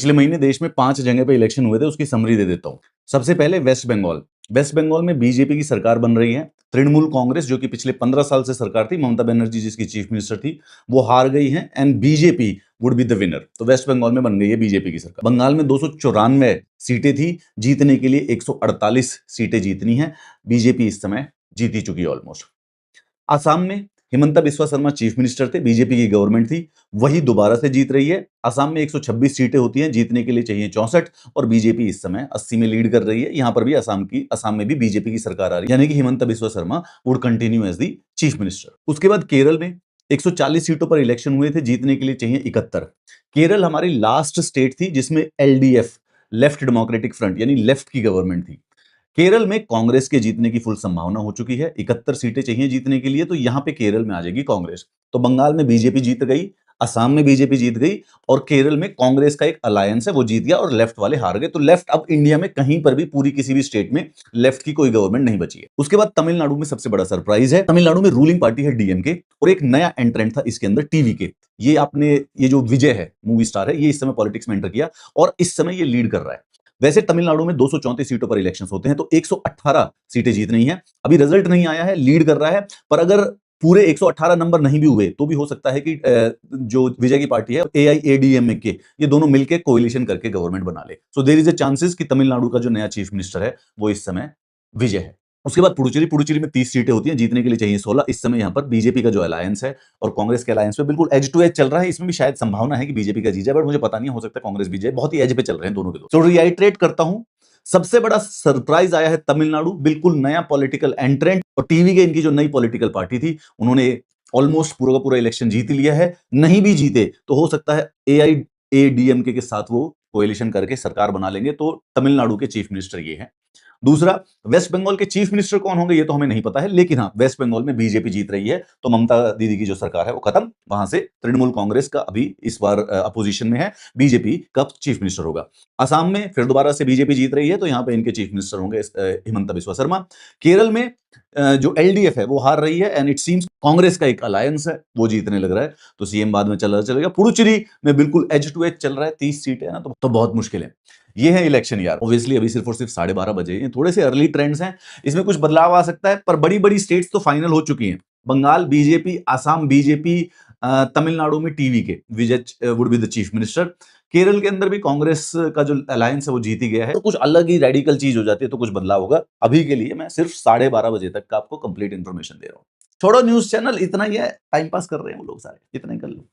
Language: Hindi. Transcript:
पिछले महीने देश में 5 जगह पे इलेक्शन हुए थे, उसकी समरी दे देता हूं। सबसे पहले वेस्ट बंगाल। वेस्ट बंगाल में बीजेपी की सरकार बन रही है। तृणमूल कांग्रेस, जो कि पिछले 15 साल से सरकार थी, ममता बनर्जी जिसकी चीफ मिनिस्टर थी, वो हार गई है and BJP would be the winner. तो वेस्ट बंगाल में बन गई है बीजेपी की सरकार। बंगाल में 294 सीटें थी, जीतने के लिए 148 सीटें जीतनी है। बीजेपी इस समय जीत ही चुकी है ऑलमोस्ट। असम में हिमंता बिस्वा शर्मा चीफ मिनिस्टर थे, बीजेपी की गवर्नमेंट थी, वही दोबारा से जीत रही है। असम में 126 सीटें होती हैं, जीतने के लिए चाहिए 64, और बीजेपी इस समय 80 में लीड कर रही है। यहां पर भी असम में भी बीजेपी की सरकार आ रही है, यानी कि Himanta Biswa Sarma would continue as the chief minister. उसके बाद केरल में 140 सीटों पर इलेक्शन हुए थे, जीतने के लिए चाहिए 71। केरल हमारी लास्ट स्टेट थी जिसमें एलडीएफ, लेफ्ट डेमोक्रेटिक फ्रंट, यानी लेफ्ट की गवर्नमेंट थी। केरल में कांग्रेस के जीतने की फुल संभावना हो चुकी है। 71 सीटें चाहिए जीतने के लिए, तो यहां पे केरल में आ जाएगी कांग्रेस। तो बंगाल में बीजेपी जीत गई, असम में बीजेपी जीत गई, और केरल में कांग्रेस का एक अलायंस है वो जीत गया, और लेफ्ट वाले हार गए। तो लेफ्ट अब इंडिया में कहीं पर भी, पूरी किसी भी स्टेट में लेफ्ट की कोई गवर्नमेंट नहीं बची है। उसके बाद तमिलनाडु में सबसे बड़ा सरप्राइज है। तमिलनाडु में रूलिंग पार्टी है डीएमके, और एक नया एंट्रेंट था इसके अंदर, टीवी के। ये जो विजय है, मूवी स्टार है, ये इस समय पॉलिटिक्स में एंटर किया और इस समय ये लीड कर रहा है। वैसे तमिलनाडु में 234 सीटों पर इलेक्शंस होते हैं, तो 118 सीटें जीतनी है। अभी रिजल्ट नहीं आया है, लीड कर रहा है, पर अगर पूरे 118 नंबर नहीं भी हुए तो भी हो सकता है कि जो विजय की पार्टी है एआईएडीएमके, ये दोनों मिलकर कोalition करके गवर्नमेंट बना ले। So there is a chances कि तमिलनाडु का जो नया चीफ मिनिस्टर है वो इस समय विजय है। उसके बाद पुडुचेरी में 30 सीटें होती हैं, जीतने के लिए चाहिए 16। इस समय यहां पर बीजेपी का जो अलायंस है और कांग्रेस के अलायंस में बिल्कुल एज टू एज चल रहा है। इसमें भी शायद संभावना है कि बीजेपी का जीत जाए, बट मुझे पता नहीं, हो सकता है कांग्रेस विजय। बहुत ही एज पे चल रहे हैं दोनों के दो। तो रिआइट्रेट करता हूं, सबसे बड़ा सरप्राइज आया है तमिलनाडु, बिल्कुल नया पॉलिटिकल एंट्रेंट, और टीवी के इनकी जो नई पॉलिटिकल पार्टी थी, उन्होंने ऑलमोस्ट पूरा का पूरा इलेक्शन जीत लिया है। नहीं भी जीते तो हो सकता है एआईएडीएमके के साथ वो कोएलिशन करके सरकार बना लेंगे। तो तमिलनाडु के चीफ मिनिस्टर ये हैं। दूसरा, वेस्ट बंगाल के चीफ मिनिस्टर कौन होंगे ये तो हमें नहीं पता है, लेकिन हाँ, वेस्ट बंगाल में बीजेपी जीत रही है, तो ममता दीदी की जो सरकार है वो खत्म। वहां से तृणमूल कांग्रेस का अभी इस बार अपोजिशन में है, बीजेपी का चीफ मिनिस्टर होगा। असम में फिर दोबारा से बीजेपी जीत रही है, तो यहां पे इनके चीफ मिनिस्टर होंगे हिमंता बिस्वा शर्मा। केरल में जो एलडीएफ है वो हार रही है, एंड इट सीम्स कांग्रेस का एक अलायंस है वो जीतने लग रहा है, तो सीएम बाद में चलेगा। पुडुचेरी में बिल्कुल एज टू एज चल रहा है, 30 सीटें है ना, तो बहुत मुश्किल है। ये है इलेक्शन यार। ऑब्वियसली अभी सिर्फ और सिर्फ 12:30 बजे हैं, थोड़े से अर्ली ट्रेंड्स हैं, इसमें कुछ बदलाव आ सकता है, पर बड़ी बड़ी स्टेट्स तो फाइनल हो चुकी हैं। बंगाल बीजेपी, असम बीजेपी, तमिलनाडु में TV K Vijay would be the chief minister. Kerala के अंदर भी कांग्रेस का जो अलायंस है वो जीत ही गया है। तो कुछ अलग ही रेडिकल चीज हो जाती है तो कुछ बदलाव होगा। अभी के लिए मैं सिर्फ 12:30 बजे तक का आपको कंप्लीट इन्फॉर्मेशन दे रहा हूँ। छोड़ो न्यूज चैनल, इतना ही है, टाइम पास कर रहे हैं वो लोग सारे, इतना ही कर लो।